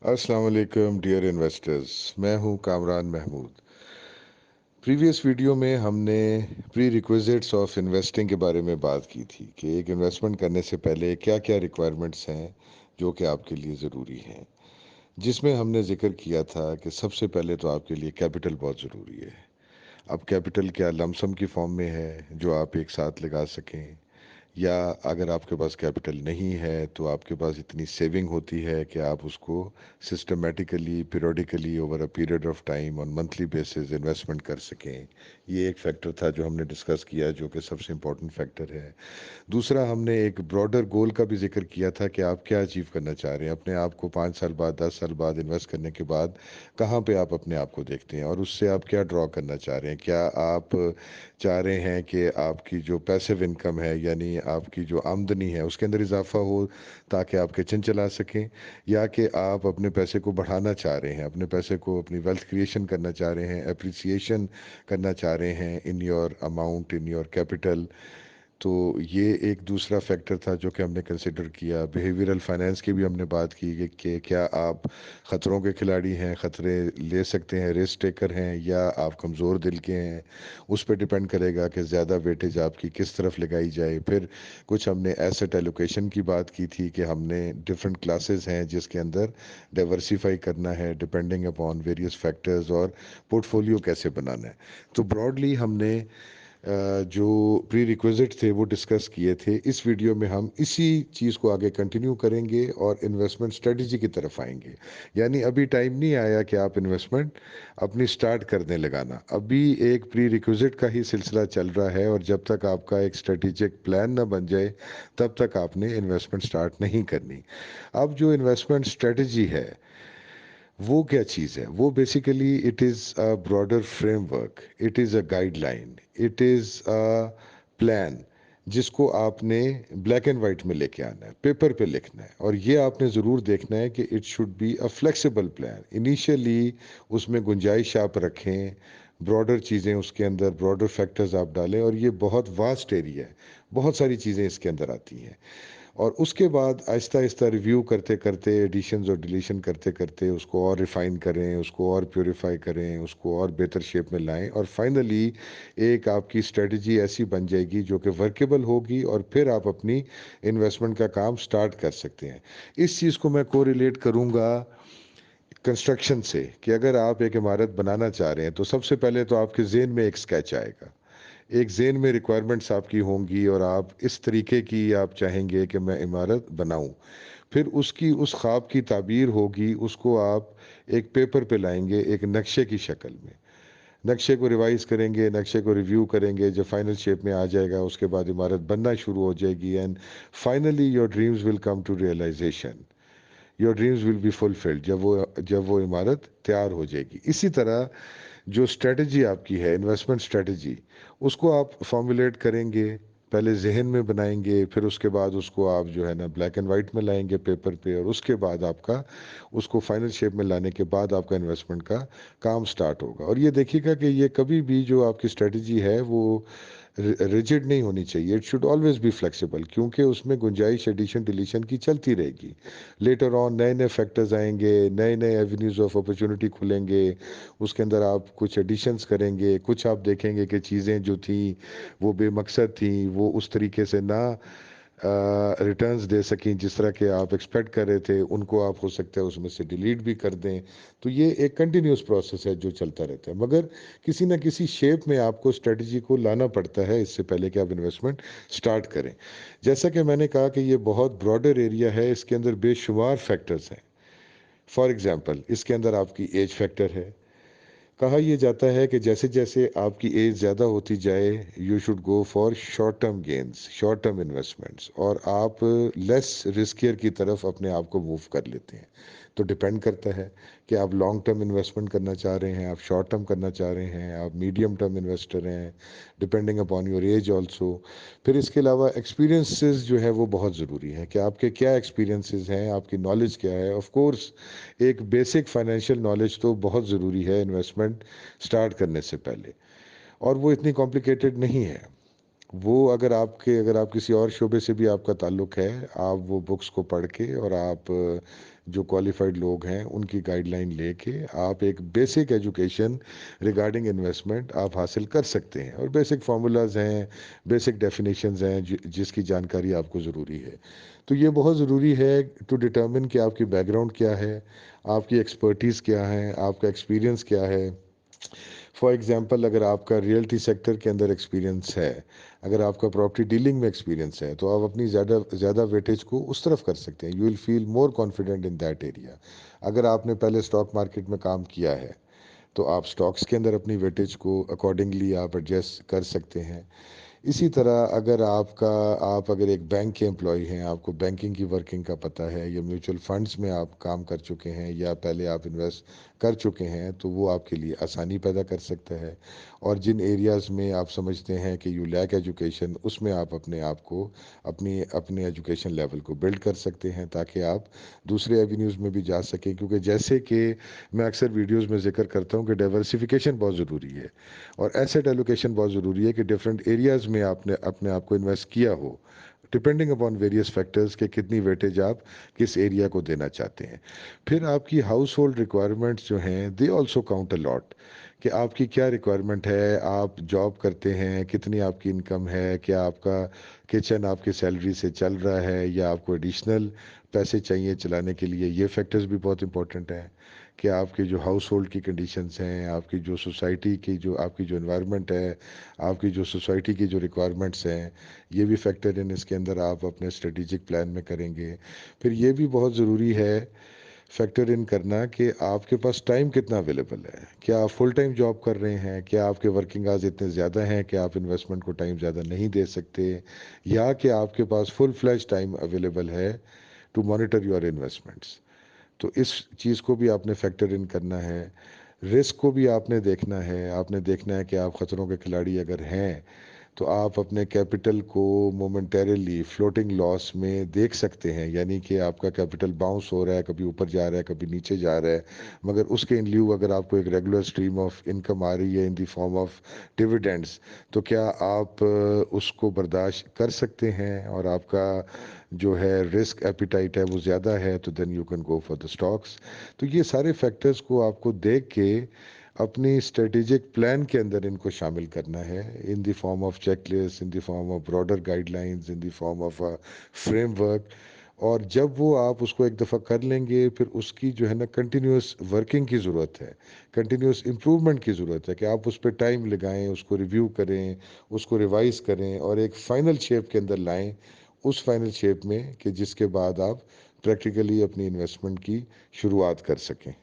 अस्सलाम वालेकुम dear investors. मैं हूं कामरान महमूद। प्रीवियस वीडियो में हमने प्री रिक्विजिट्स ऑफ इन्वेस्टिंग के बारे में बात की थी कि एक इन्वेस्टमेंट करने से पहले क्या क्या रिक्वायरमेंट्स हैं जो कि आपके लिए ज़रूरी हैं, जिसमें हमने जिक्र किया था कि सबसे पहले तो आपके लिए कैपिटल बहुत ज़रूरी है। अब कैपिटल क्या लमसम की फॉर्म में है जो आप एक साथ लगा सकें, या अगर आपके पास कैपिटल नहीं है तो आपके पास इतनी सेविंग होती है कि आप उसको systematically periodically over a period of time on monthly basis investment कर सकें। ये एक फैक्टर था जो हमने डिस्कस किया, जो कि सबसे इम्पोर्टेंट फैक्टर है। दूसरा, हमने एक ब्रॉडर गोल का भी जिक्र किया था कि आप क्या अचीव करना चाह रहे हैं, अपने आप को 5 साल बाद 10 साल बाद इन्वेस्ट करने के बाद कहाँ पे आप अपने आप को देखते हैं और उससे आप क्या ड्रॉ करना चाह रहे हैं। क्या आप चाह रहे हैं कि आपकी जो पैसिव इनकम है, यानी आपकी जो आमदनी है, उसके अंदर इजाफा हो ताकि आप किचन चला सकें, या कि आप अपने पैसे को बढ़ाना चाह रहे हैं, अपने पैसे को अपनी वेल्थ क्रिएशन करना चाह रहे हैं, अप्रिसिएशन करना चाह रहे हैं in your amount, in your capital. तो ये एक दूसरा फैक्टर था जो कि हमने कंसिडर किया। बिहेवियरल फाइनेंस की भी हमने बात की कि क्या आप ख़तरों के खिलाड़ी हैं, ख़तरे ले सकते हैं, रिस्क टेकर हैं, या आप कमज़ोर दिल के हैं। उस पर डिपेंड करेगा कि ज़्यादा वेटेज आपकी किस तरफ लगाई जाए। फिर कुछ हमने एसेट एलोकेशन की बात की थी कि हमने डिफरेंट क्लासेस हैं जिसके अंदर डाइवर्सिफाई करना है डिपेंडिंग अपॉन वेरियस फैक्टर्स, और पोर्टफोलियो कैसे बनाना है। तो ब्रॉडली हमने जो प्री रिक्विजिट थे वो डिस्कस किए थे। इस वीडियो में हम इसी चीज़ को आगे कंटिन्यू करेंगे और इन्वेस्टमेंट स्ट्रेटजी की तरफ आएंगे। यानी अभी टाइम नहीं आया कि आप इन्वेस्टमेंट अपनी स्टार्ट करने लगाना, अभी एक प्री रिक्विजिट का ही सिलसिला चल रहा है, और जब तक आपका एक स्ट्रेटेजिक प्लान ना बन जाए तब तक आपने इन्वेस्टमेंट स्टार्ट नहीं करनी। अब जो इन्वेस्टमेंट स्ट्रेटजी है वो क्या चीज़ है? वो basically it is a broader framework, it is a guideline, it is a plan जिसको आपने ब्लैक एंड वाइट में लेके आना है, पेपर पे लिखना है, और ये आपने ज़रूर देखना है कि it should be a flexible plan. Initially उसमें गुंजाइश आप रखें, ब्रॉडर चीज़ें उसके अंदर, ब्रॉडर फैक्टर्स आप डालें, और ये बहुत वास्ट एरिया है, बहुत सारी चीज़ें इसके अंदर आती हैं। और उसके बाद आहिस्ता आहिस्ता रिव्यू करते करते, एडिशंस और डिलीशन करते करते उसको और रिफ़ाइन करें, उसको और प्योरीफाई करें, उसको और बेहतर शेप में लाएं, और फाइनली एक आपकी स्ट्रेटजी ऐसी बन जाएगी जो कि वर्केबल होगी, और फिर आप अपनी इन्वेस्टमेंट का काम स्टार्ट कर सकते हैं। इस चीज़ को मैं को रिलेट करूँगा कंस्ट्रक्शन से, कि अगर आप एक इमारत बनाना चाह रहे हैं तो सबसे पहले तो आपके जेन में एक स्केच आएगा, एक जेन में रिक्वायरमेंट्स आपकी होंगी, और आप इस तरीके की आप चाहेंगे कि मैं इमारत बनाऊं। फिर उसकी उस ख्वाब की ताबीर होगी, उसको आप एक पेपर पे लाएंगे एक नक्शे की शक्ल में, नक्शे को रिवाइज करेंगे, नक्शे को रिव्यू करेंगे, जब फाइनल शेप में आ जाएगा उसके बाद इमारत बनना शुरू हो जाएगी, and finally your dreams will come to realization, your dreams will be fulfilled, जब वो इमारत तैयार हो जाएगी। इसी तरह जो स्ट्रेटजी आपकी है, इन्वेस्टमेंट स्ट्रेटजी, उसको आप फॉर्मुलेट करेंगे, पहले जहन में बनाएंगे, फिर उसके बाद उसको आप जो है ना ब्लैक एंड वाइट में लाएंगे पेपर पे, और उसके बाद आपका उसको फाइनल शेप में लाने के बाद आपका इन्वेस्टमेंट का काम स्टार्ट होगा। और ये देखिएगा कि ये कभी भी जो आपकी स्ट्रेटजी है वो रिजिड नहीं होनी चाहिए, it should always be flexible, क्योंकि उसमें गुंजाइश एडिशन डिलीशन की चलती रहेगी। लेटर ऑन नए नए फैक्टर्स आएंगे, नए नए एवेन्यूज़ ऑफ अपॉर्चुनिटी खुलेंगे, उसके अंदर आप कुछ एडिशंस करेंगे, कुछ आप देखेंगे कि चीज़ें जो थी वो बेमकसद थी, वो उस तरीके से ना रिटर्न्स दे सकें जिस तरह के आप एक्सपेक्ट कर रहे थे, उनको आप हो सकता है उसमें से डिलीट भी कर दें। तो ये एक कंटिन्यूस प्रोसेस है जो चलता रहता है, मगर किसी ना किसी शेप में आपको स्ट्रेटजी को लाना पड़ता है इससे पहले कि आप इन्वेस्टमेंट स्टार्ट करें। जैसा कि मैंने कहा कि ये बहुत ब्रॉडर एरिया है, इसके अंदर बेशुमार फैक्टर्स हैं। फॉर एग्जांपल, इसके अंदर आपकी एज फैक्टर है। कहा यह जाता है कि जैसे जैसे आपकी एज ज़्यादा होती जाए, you should go for short term gains, short term investments, और आप लेस रिस्कियर की तरफ अपने आप को मूव कर लेते हैं। तो डिपेंड करता है कि आप लॉन्ग टर्म इन्वेस्टमेंट करना चाह रहे हैं, आप शॉर्ट टर्म करना चाह रहे हैं, आप मीडियम टर्म इन्वेस्टर हैं, depending upon your age also. फिर इसके अलावा एक्सपीरियंसेस जो है वो बहुत ज़रूरी है कि आपके क्या एक्सपीरियंसेस हैं, आपकी नॉलेज क्या है। ऑफ कोर्स एक बेसिक फाइनेंशियल नॉलेज तो बहुत ज़रूरी है इन्वेस्टमेंट स्टार्ट करने से पहले, और वो इतनी कॉम्प्लिकेटेड नहीं है। वो अगर आप किसी और शोबे से भी आपका ताल्लुक़ है, आप वो बुक्स को पढ़ के और आप जो क्वालिफाइड लोग हैं उनकी गाइडलाइन लेके आप एक बेसिक एजुकेशन रिगार्डिंग इन्वेस्टमेंट आप हासिल कर सकते हैं। और बेसिक फार्मूलाज हैं, बेसिक डेफिनेशंस हैं जिसकी जानकारी आपको ज़रूरी है। तो ये बहुत ज़रूरी है टू डिटर्मिन कि आपकी बैकग्राउंड क्या है, आपकी एक्सपर्टीज़ क्या है, आपका एक्सपीरियंस क्या है। फॉर एग्जांपल, अगर आपका रियल्टी सेक्टर के अंदर एक्सपीरियंस है, अगर आपका प्रॉपर्टी डीलिंग में एक्सपीरियंस है, तो आप अपनी ज़्यादा ज़्यादा वेटेज को उस तरफ कर सकते हैं। You will feel more confident in that area. अगर आपने पहले स्टॉक मार्केट में काम किया है, तो आप स्टॉक्स के अंदर अपनी वेटेज को अकॉर्डिंगली आप एडजस्ट कर सकते हैं। इसी तरह आप अगर एक बैंक के एम्प्लॉय हैं, आपको बैंकिंग की वर्किंग का पता है, या म्यूचुअल फंड्स में आप काम कर चुके हैं, या पहले आप इन्वेस्ट कर चुके हैं, तो वो आपके लिए आसानी पैदा कर सकता है। और जिन एरियाज़ में आप समझते हैं कि यू लैक एजुकेशन, उसमें आप अपने आप को अपने एजुकेशन लेवल को बिल्ड कर सकते हैं, ताकि आप दूसरे एवेन्यूज़ में भी जा सकें। क्योंकि जैसे कि मैं अक्सर वीडियोज़ में जिक्र करता हूँ कि डाइवर्सिफिकेशन बहुत ज़रूरी है, और एसेट एलोकेशन बहुत ज़रूरी है कि डिफरेंट एरियाज़ में आपने अपने आप को इन्वेस्ट किया हो, डिपेंडिंग अपॉन वेरियस फैक्टर्स के कितनी वेटेज आप किस एरिया को देना चाहते हैं। फिर आपकी हाउस होल्ड रिक्वायरमेंट्स जो हैं, they also count a lot, कि आपकी क्या रिक्वायरमेंट है, आप जॉब करते हैं, कितनी आपकी इनकम है, क्या आपका किचन आपकी सैलरी से चल रहा है, या आपको एडिशनल पैसे चाहिए चलाने के लिए। ये फैक्टर्स भी बहुत इंपॉर्टेंट हैं कि आपकी जो हाउस होल्ड की कंडीशंस हैं, आपकी जो सोसाइटी की जो आपकी जो इन्वायरमेंट है, आपकी जो सोसाइटी की जो रिक्वायरमेंट्स हैं, ये भी फैक्टर इन इसके अंदर आप अपने स्ट्रेटेजिक प्लान में करेंगे। फिर ये भी बहुत ज़रूरी है फैक्टर इन करना कि आपके पास टाइम कितना अवेलेबल है। क्या आप फुल टाइम जॉब कर रहे हैं, क्या आपके वर्किंग आवर्स इतने ज़्यादा हैं कि आप इन्वेस्टमेंट को टाइम ज़्यादा नहीं दे सकते, या कि आपके पास फुल फ्लैश टाइम अवेलेबल है टू मॉनिटर योर इन्वेस्टमेंट्स। तो इस चीज़ को भी आपने फैक्टर इन करना है। रिस्क को भी आपने देखना है, आपने देखना है कि आप ख़तरों के खिलाड़ी अगर हैं, तो आप अपने कैपिटल को मोमेंटरीली फ्लोटिंग लॉस में देख सकते हैं, यानी कि आपका कैपिटल बाउंस हो रहा है, कभी ऊपर जा रहा है, कभी नीचे जा रहा है, मगर उसके इन ल्यू अगर आपको एक रेगुलर स्ट्रीम ऑफ इनकम आ रही है in the form of dividends, तो क्या आप उसको बर्दाश्त कर सकते हैं, और आपका जो है रिस्क एपिटाइट है वो ज़्यादा है, तो then you can go for the stocks. तो ये सारे फैक्टर्स को आपको देख के अपनी स्ट्रेटेजिक प्लान के अंदर इनको शामिल करना है, in the form of checklist, in the form of broader guidelines, in the form of a framework. और जब वो आप उसको एक दफ़ा कर लेंगे, फिर उसकी जो है ना कंटिन्यूस वर्किंग की ज़रूरत है, कंटिन्यूस इम्प्रूवमेंट की ज़रूरत है, कि आप उस पर टाइम लगाएं, उसको रिव्यू करें, उसको रिवाइज करें, और एक फ़ाइनल शेप के अंदर लाएं, उस फाइनल शेप में कि जिसके बाद आप प्रैक्टिकली अपनी इन्वेस्टमेंट की शुरुआत कर सकें।